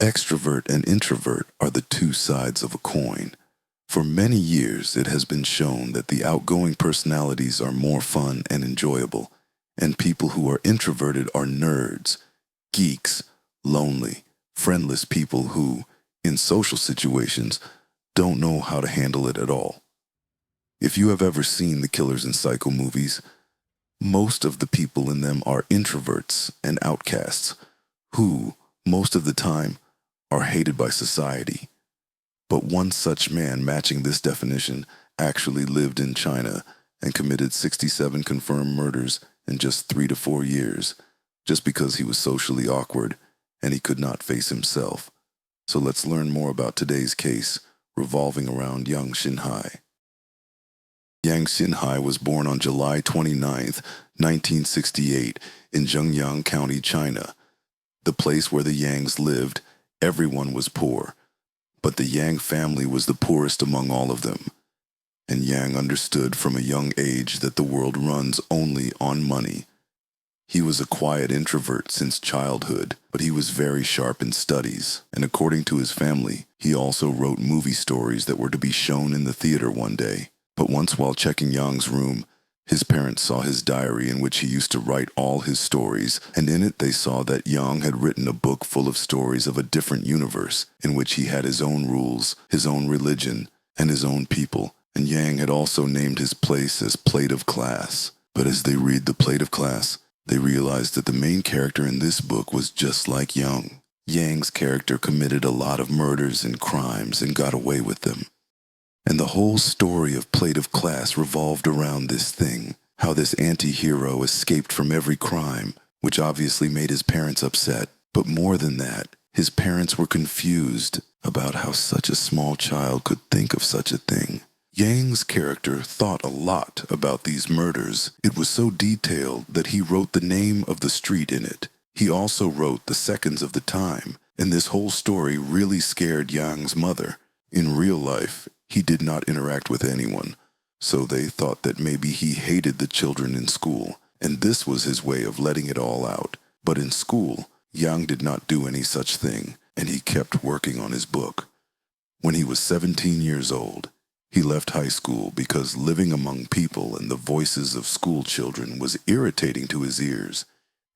Extrovert and introvert are the two sides of a coin. For many years, it has been shown that the outgoing personalities are more fun and enjoyable, and people who are introverted are nerds, geeks, lonely, friendless people who, in social situations, don't know how to handle it at all. If you have ever seen the Killers and Psycho movies, most of the people in them are introverts and outcasts who, most of the time, are hated by society. But one such man matching this definition actually lived in China and committed 67 confirmed murders in just 3 to 4 years, just because he was socially awkward and he could not face himself. So let's learn more about today's case revolving around young Xinhai. Yang Xinhai was born on July 29, 1968, in Zhengyang County, China. The place where the Yangs lived, everyone was poor, but the Yang family was the poorest among all of them. And Yang understood from a young age that the world runs only on money. He was a quiet introvert since childhood, but he was very sharp in studies, and according to his family, he also wrote movie stories that were to be shown in the theater one day. But once while checking Yang's room, his parents saw his diary in which he used to write all his stories, and in it they saw that Yang had written a book full of stories of a different universe, in which he had his own rules, his own religion, and his own people, and Yang had also named his place as Plate of Class. But as they read the Plate of Class, they realized that the main character in this book was just like Yang. Yang's character committed a lot of murders and crimes and got away with them. And the whole story of Plate of Class revolved around this thing, how this anti-hero escaped from every crime, which obviously made his parents upset. But more than that, his parents were confused about how such a small child could think of such a thing. Yang's character thought a lot about these murders. It was so detailed that he wrote the name of the street in it. He also wrote the seconds of the time, and this whole story really scared Yang's mother. In real life, he did not interact with anyone, so they thought that maybe he hated the children in school, and this was his way of letting it all out. But in school, Yang did not do any such thing, and he kept working on his book. When he was 17 years old, he left high school because living among people and the voices of school children was irritating to his ears,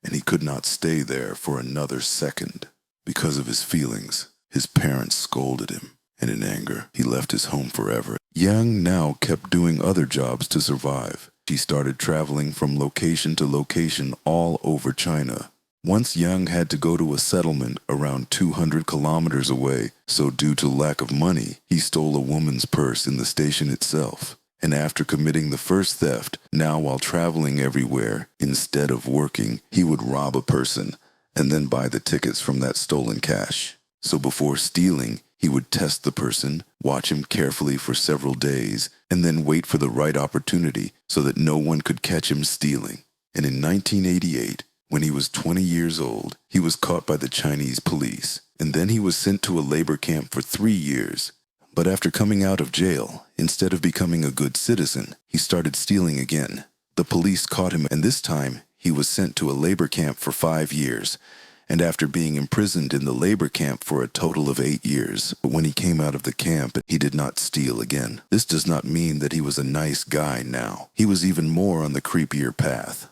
and he could not stay there for another second. Because of his feelings, his parents scolded him, and in anger, he left his home forever. Yang now kept doing other jobs to survive. She started traveling from location to location all over China. Once Yang had to go to a settlement around 200 kilometers away, so due to lack of money, he stole a woman's purse in the station itself. And after committing the first theft, now while traveling everywhere, instead of working, he would rob a person and then buy the tickets from that stolen cash. So before stealing, he would test the person, watch him carefully for several days, and then wait for the right opportunity so that no one could catch him stealing. And in 1988, when he was 20 years old, he was caught by the Chinese police, and then he was sent to a labor camp for 3 years. But after coming out of jail, instead of becoming a good citizen, he started stealing again. The police caught him, and this time he was sent to a labor camp for 5 years. And after being imprisoned in the labor camp for a total of 8 years, but when he came out of the camp, he did not steal again. This does not mean that he was a nice guy now. He was even more on the creepier path.